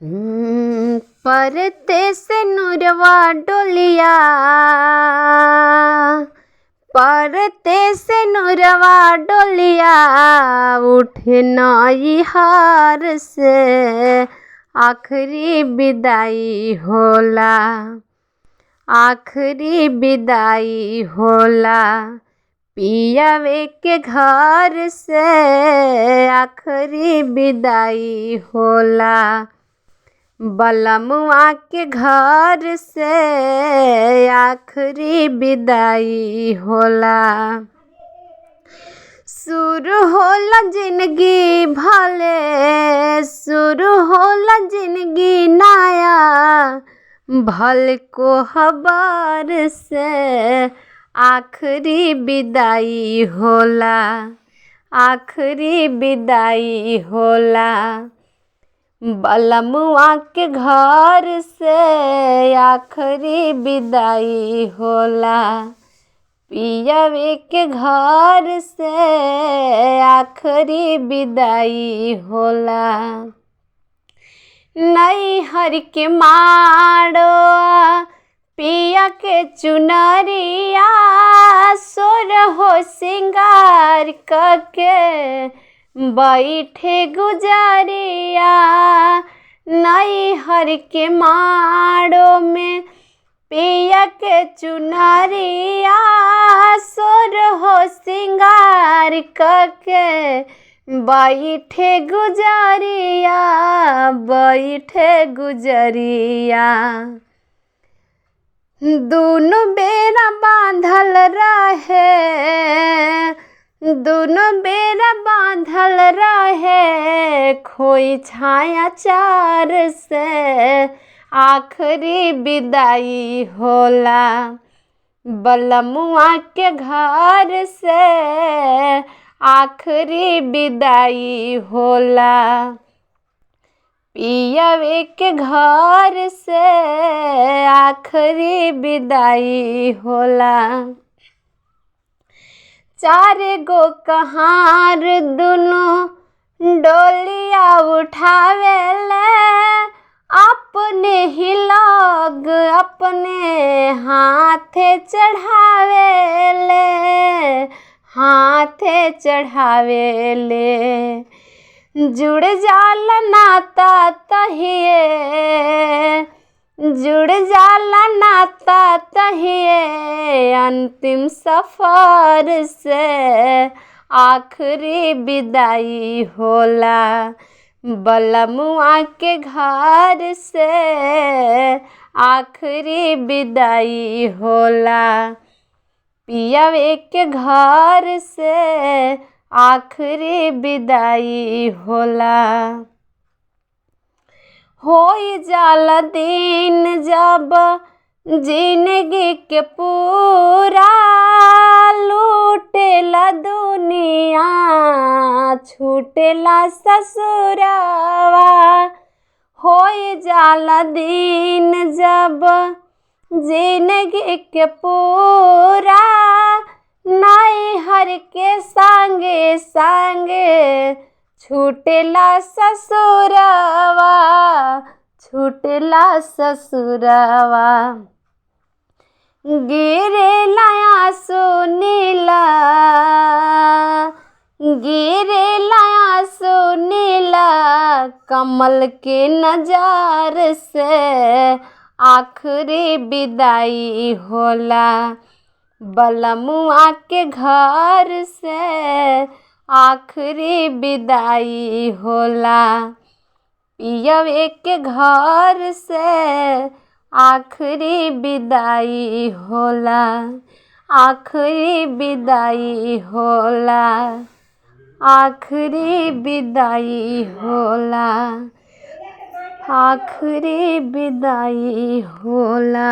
परते से नुरवा डोलिया, परते से नुरवा डोलिया, उठे नई हार से आखिरी विदाई होला, आखिरी विदाई होला। पियावे के घर से आखिरी विदाई होला, बलमुआ के घर से आखिरी विदाई होला। शुरू होला जिंदगी भले, शुरू होला जिंदगी नया, भल को खबर से आखिरी विदाई होला, आखिरी विदाई होला। बलमुआ के घर से आखिरी विदाई होला, पियावे के घर से आखिरी विदाई होला। नैहर के माड़ो पिया के चुनरिया, सोर हो सिंगार करके बैठे गुजरिया। नैहर के माड़ो में पिया के चुनरिया, सोर हो सिंगार करके बैठे गुजरिया, बैठे गुजरिया। दोनों बेरा बांधल रहे, दोनों बेरा बांधल रहे, खोई छाया चार से आखिरी विदाई होला। बलमुआ के घर से आखिरी विदाई होला, पियावे के घर से आखिरी विदाई होला। चार गो कहार दोनों डोलिया उठावेले, अपने ही लोग अपने हाथे चढ़ावेले, हाथे चढ़ावेले। जुड़ जाला नाता तहिए, जुड़ जाला नाता तहिए, अंतिम सफर से आखिरी विदाई होला। बलमुआ के घर से आखिरी विदाई होला, पियावे के घर से आखिरी विदाई होला। होई जाला दिन जब जिंदगी के पूरा, लूटेला दुनिया छूटेला ससुरवा। होई जाला दिन जब जिंदगी के पूरा, नैहर के संगे संगे छूटेला ससुरवा, छूटेला ससुरवा। गिरेला आंसू नीला, गिरेला आंसू नीला, कमल के नजार से आखिरी विदाई होला। बलमुआ के घर से आखिरी विदाई होला, पियावे के घर से आखिरी विदाई होला, आखिरी विदाई होला, आखिरी विदाई होला, आखिरी विदाई होला।